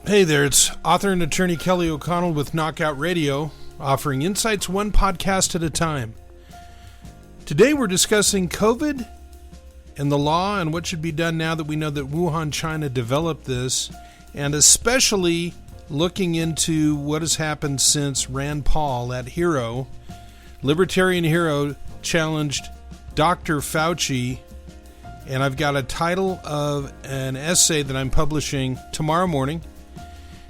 Hey there, it's author and attorney Kelly O'Connell with Knockout Radio, offering insights one podcast at a time. Today we're discussing COVID and the law and what should be done now that we know that Wuhan, China developed this, and especially looking into what has happened since Rand Paul, that hero, libertarian hero, challenged Dr. Fauci. And I've got a title of an essay that I'm publishing tomorrow morning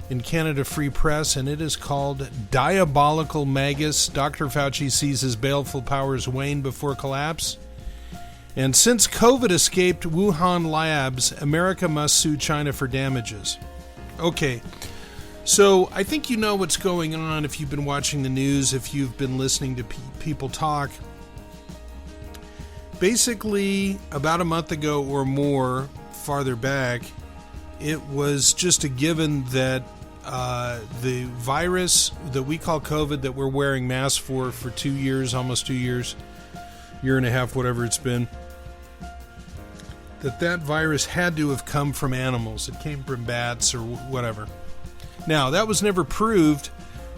in Canada Free Press, and it is called Diabolical Magus. Dr. Fauci sees his baleful powers wane before collapse. And since COVID escaped Wuhan labs, America must sue China for damages. Okay, so I think you know what's going on if you've been watching the news, if you've been listening to people talk. Basically, about a month ago or more, farther back, it was just a given that the virus that we call COVID, that we're wearing masks for 2 years, almost 2 years, year and a half, whatever it's been, that virus had to have come from animals. It came from bats or whatever. Now, that was never proved,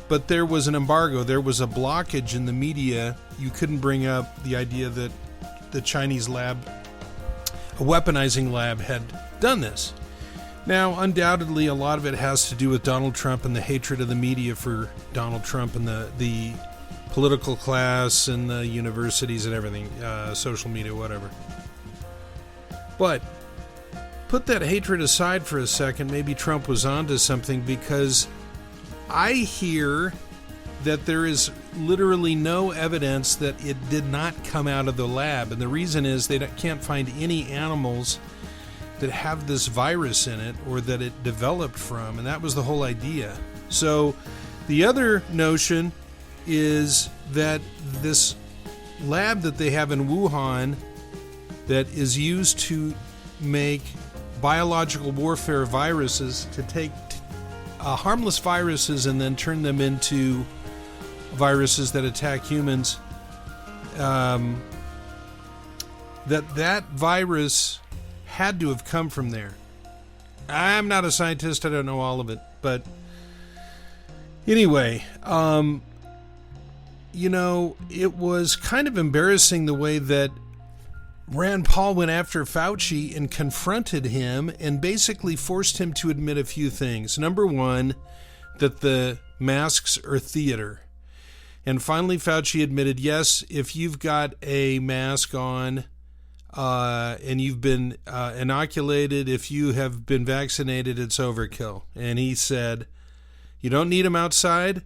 but there was an embargo. There was a blockage in the media. You couldn't bring up the idea that the Chinese lab, a weaponizing lab, had done this. Now, undoubtedly, a lot of it has to do with Donald Trump and the hatred of the media for Donald Trump and the political class and the universities and everything, social media, whatever. But put that hatred aside for a second. Maybe Trump was onto something, because I hear that there is literally no evidence that it did not come out of the lab. And the reason is they can't find any animals that have this virus in it or that it developed from. And that was the whole idea. So the other notion is that this lab that they have in Wuhan that is used to make biological warfare viruses, to take harmless viruses and then turn them into viruses that attack humans, that virus had to have come from there. I'm not a scientist, I don't know all of it, but anyway, it was kind of embarrassing the way that Rand Paul went after Fauci and confronted him and basically forced him to admit a few things. Number one, that the masks are theater. And finally, Fauci admitted, yes, if you've got a mask on and you've been inoculated, if you have been vaccinated, it's overkill. And he said, you don't need them outside.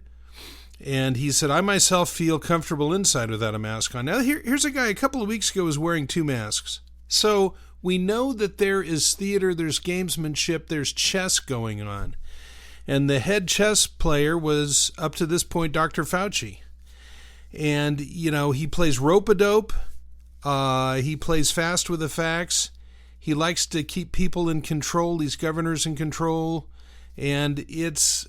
And he said, I myself feel comfortable inside without a mask on. Now, here's a guy a couple of weeks ago was wearing 2 masks. So we know that there is theater, there's gamesmanship, there's chess going on. And the head chess player was, up to this point, Dr. Fauci. And, he plays rope-a-dope. He plays fast with the facts. He likes to keep people in control, these governors in control. And it's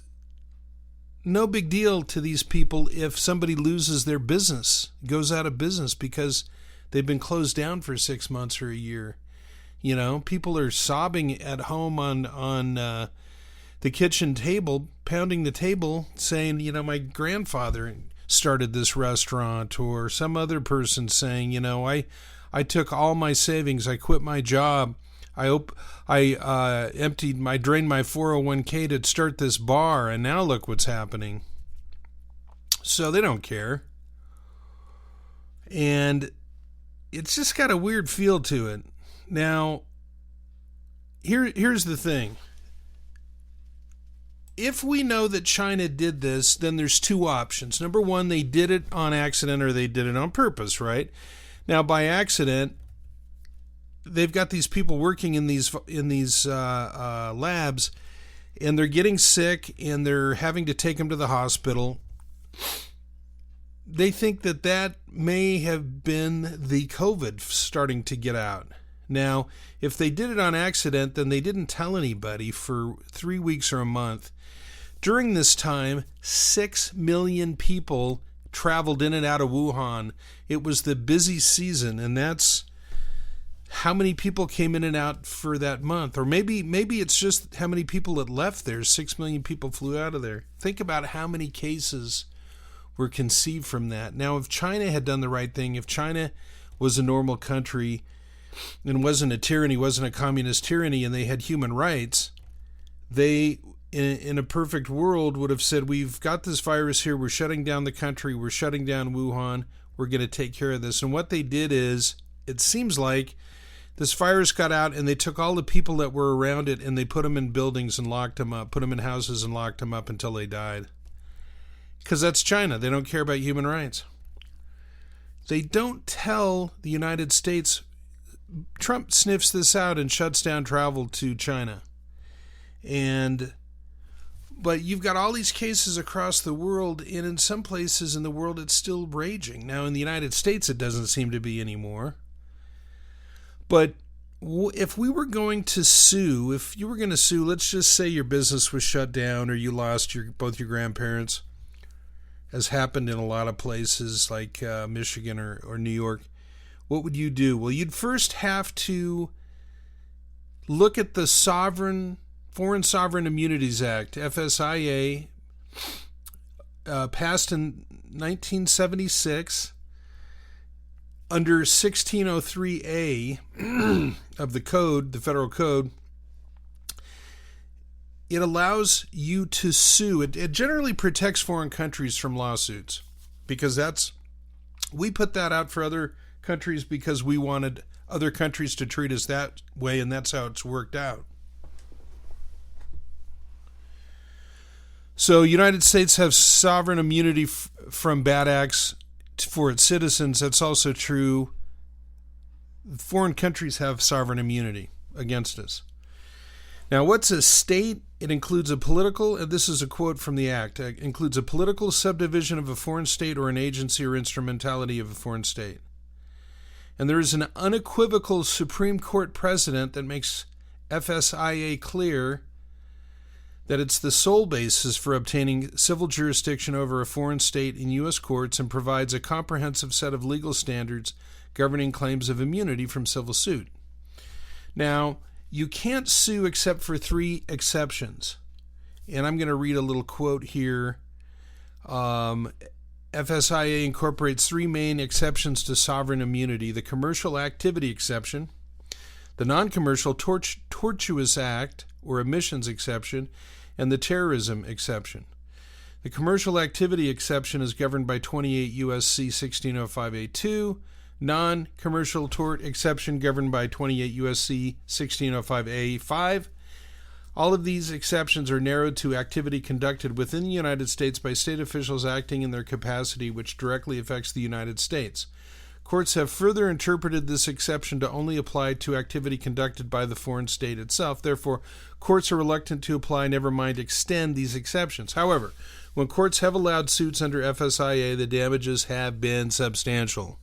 no big deal to these people if somebody loses their business, goes out of business because they've been closed down for 6 months or a year. People are sobbing at home on the kitchen table, pounding the table, saying, my grandfather started this restaurant, or some other person saying, I took all my savings, I quit my job, I drained my 401k to start this bar, and now look what's happening. So they don't care. And it's just got a weird feel to it. Now, here's the thing. If we know that China did this, then there's 2 options. Number one, they did it on accident or they did it on purpose, right? Now, by accident, they've got these people working in these labs, and they're getting sick, and they're having to take them to the hospital. They think that may have been the COVID starting to get out. Now, if they did it on accident, then they didn't tell anybody for 3 weeks or a month. During this time, 6 million people traveled in and out of Wuhan. It was the busy season, and that's how many people came in and out for that month. Or maybe it's just how many people that left there. 6 million people flew out of there. Think about how many cases were conceived from that. Now, if China had done the right thing, if China was a normal country and wasn't a tyranny, wasn't a communist tyranny, and they had human rights, they, in a perfect world, would have said, we've got this virus here, we're shutting down the country, we're shutting down Wuhan, we're going to take care of this. And what they did is, it seems like this virus got out and they took all the people that were around it and they put them in buildings and locked them up, put them in houses and locked them up until they died. Because that's China. They don't care about human rights. They don't tell the United States. Trump sniffs this out and shuts down travel to China. But you've got all these cases across the world, and in some places in the world it's still raging. Now in the United States it doesn't seem to be anymore. But if we were going to sue, let's just say your business was shut down or you lost both your grandparents, as happened in a lot of places like Michigan or New York, what would you do? Well, you'd first have to look at the Foreign Sovereign Immunities Act, FSIA, passed in 1976. Under 1603A of the code, the federal code, it allows you to sue. It generally protects foreign countries from lawsuits because we put that out for other countries because we wanted other countries to treat us that way, and that's how it's worked out. So United States has sovereign immunity from bad acts for its citizens. That's also true. Foreign countries have sovereign immunity against us. Now, what's a state? It includes a political, and this is a quote from the Act, includes a political subdivision of a foreign state or an agency or instrumentality of a foreign state. And there is an unequivocal Supreme Court precedent that makes FSIA clear that it's the sole basis for obtaining civil jurisdiction over a foreign state in U.S. courts and provides a comprehensive set of legal standards governing claims of immunity from civil suit. Now, you can't sue except for 3 exceptions. And I'm going to read a little quote here. FSIA incorporates 3 main exceptions to sovereign immunity: the commercial activity exception, the non-commercial tortuous act or emissions exception, and the terrorism exception. The commercial activity exception is governed by 28 U.S.C. 1605A2, non-commercial tort exception governed by 28 U.S.C. 1605A5. All of these exceptions are narrowed to activity conducted within the United States by state officials acting in their capacity which directly affects the United States. Courts have further interpreted this exception to only apply to activity conducted by the foreign state itself. Therefore, courts are reluctant to apply, never mind extend, these exceptions. However, when courts have allowed suits under FSIA, the damages have been substantial.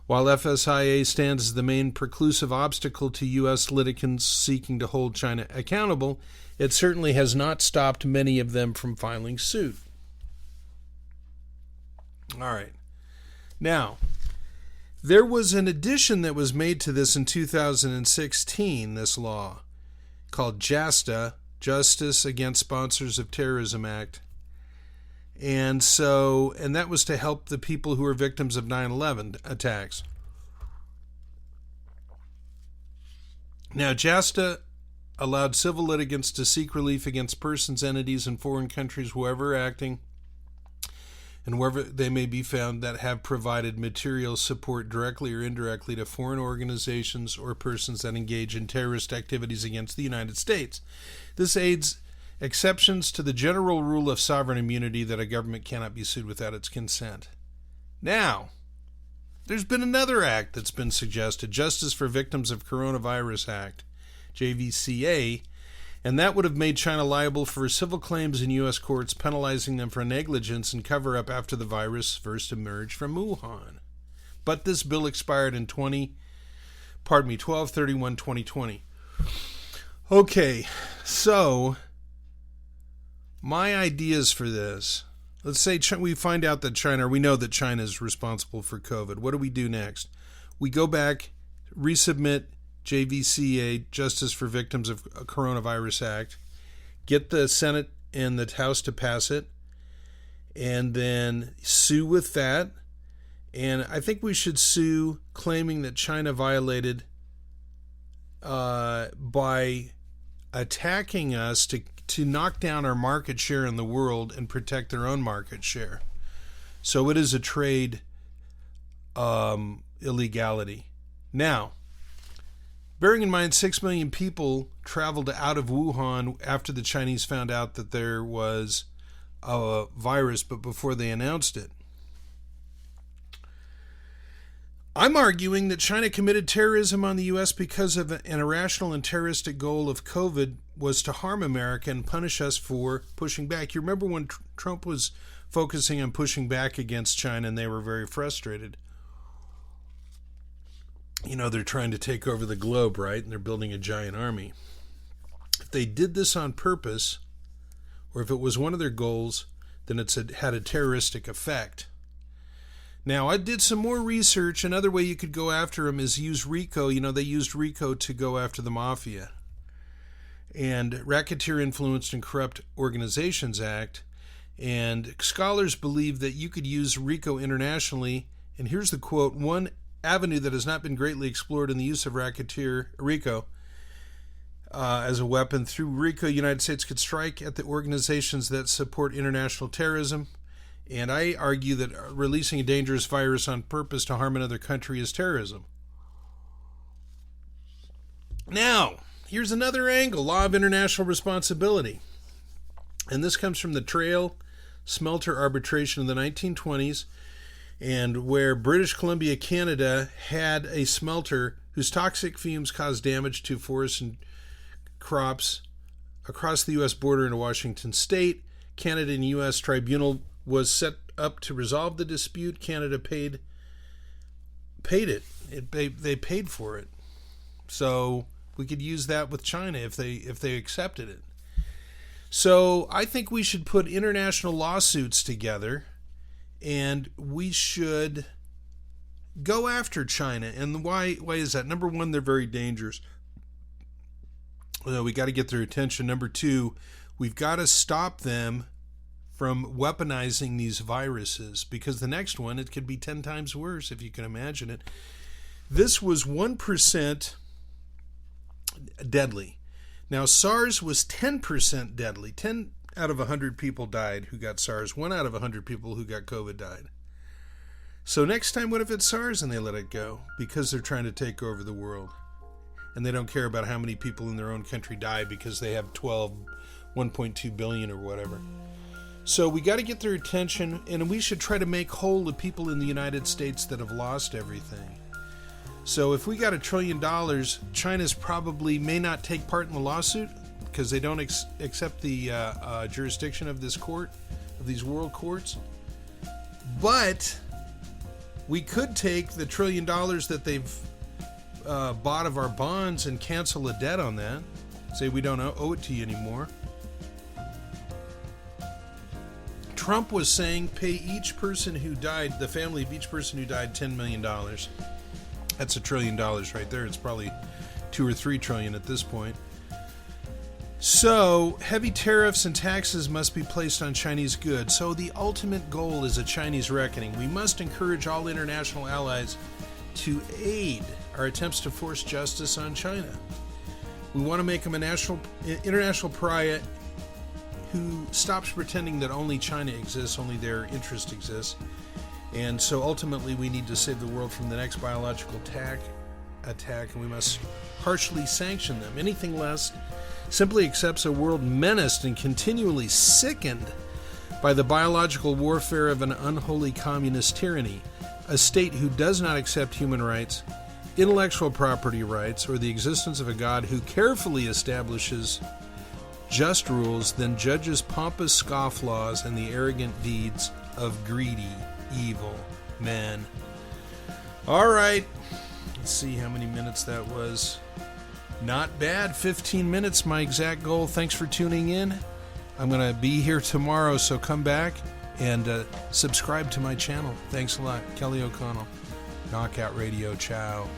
While FSIA stands as the main preclusive obstacle to U.S. litigants seeking to hold China accountable, it certainly has not stopped many of them from filing suit. All right. Now, there was an addition that was made to this in 2016, this law, called JASTA, Justice Against Sponsors of Terrorism Act. And that was to help the people who were victims of 9/11 attacks. Now, JASTA allowed civil litigants to seek relief against persons, entities, and foreign countries, whoever acting and wherever they may be found, that have provided material support directly or indirectly to foreign organizations or persons that engage in terrorist activities against the United States. This aids exceptions to the general rule of sovereign immunity that a government cannot be sued without its consent. Now, there's been another act that's been suggested, Justice for Victims of Coronavirus Act, JVCA, and that would have made China liable for civil claims in U.S. courts, penalizing them for negligence and cover-up after the virus first emerged from Wuhan. But this bill expired in 12/31/2020. Okay, so my ideas for this. Let's say we find out that we know that China is responsible for COVID. What do we do next? We go back resubmit JVCA, Justice for Victims of Coronavirus Act, get the Senate and the House to pass it, and then sue with that. And I think we should sue claiming that China violated by attacking us to knock down our market share in the world and protect their own market share. So it is a trade illegality. Now, bearing in mind 6 million people traveled out of Wuhan after the Chinese found out that there was a virus, but before they announced it. I'm arguing that China committed terrorism on the U.S. because of an irrational and terroristic goal of COVID was to harm America and punish us for pushing back. You remember when Trump was focusing on pushing back against China and they were very frustrated. You know, they're trying to take over the globe, right? And they're building a giant army. If they did this on purpose, or if it was one of their goals, then it's had a terroristic effect. Now, I did some more research. Another way you could go after them is use RICO. You know, they used RICO to go after the mafia. And Racketeer Influenced and Corrupt Organizations Act. And scholars believe that you could use RICO internationally. And here's the quote: one avenue that has not been greatly explored in the use of RICO as a weapon. Through RICO, the United States could strike at the organizations that support international terrorism. And I argue that releasing a dangerous virus on purpose to harm another country is terrorism. Now, here's another angle: law of international responsibility. And this comes from the Trail Smelter Arbitration in the 1920s, and where British Columbia, Canada, had a smelter whose toxic fumes caused damage to forests and crops across the U.S. border into Washington State. Canada and U.S. tribunal was set up to resolve the dispute. Canada paid it. They paid for it. So we could use that with China if they accepted it. So I think we should put international lawsuits together, and we should go after China. And why is that? Number one, they're very dangerous. We got to get their attention. Number two, we've got to stop them from weaponizing these viruses, because the next one, it could be 10 times worse if you can imagine it. This was 1% deadly. Now, SARS was 10% deadly. 10 out of 100 people died who got SARS. 1 out of 100 people who got COVID died. So next time, what if it's SARS and they let it go? Because they're trying to take over the world. And they don't care about how many people in their own country die because they have 1.2 billion or whatever. So we got to get their attention, and we should try to make whole the people in the United States that have lost everything. So if we got $1 trillion, China's probably may not take part in the lawsuit because they don't accept the jurisdiction of this court, of these world courts. But we could take the $1 trillion that they've bought of our bonds and cancel a debt on that. Say we don't owe it to you anymore. Trump was saying pay each person who died, the family of each person who died, $10 million. That's $1 trillion right there. It's probably 2 or 3 trillion at this point. So heavy tariffs and taxes must be placed on Chinese goods. So the ultimate goal is a Chinese reckoning. We must encourage all international allies to aid our attempts to force justice on China. We want to make them an international pariah who stops pretending that only China exists, only their interest exists. And so ultimately we need to save the world from the next biological attack, and we must harshly sanction them. Anything less simply accepts a world menaced and continually sickened by the biological warfare of an unholy communist tyranny, a state who does not accept human rights, intellectual property rights, or the existence of a God who carefully establishes just rules, then judges pompous scofflaws and the arrogant deeds of greedy, evil men. All right, let's see how many minutes that was. Not bad, 15 minutes, my exact goal. Thanks for tuning in. I'm going to be here tomorrow, so come back and subscribe to my channel. Thanks a lot. Kelly O'Connell, Knockout Radio. Ciao.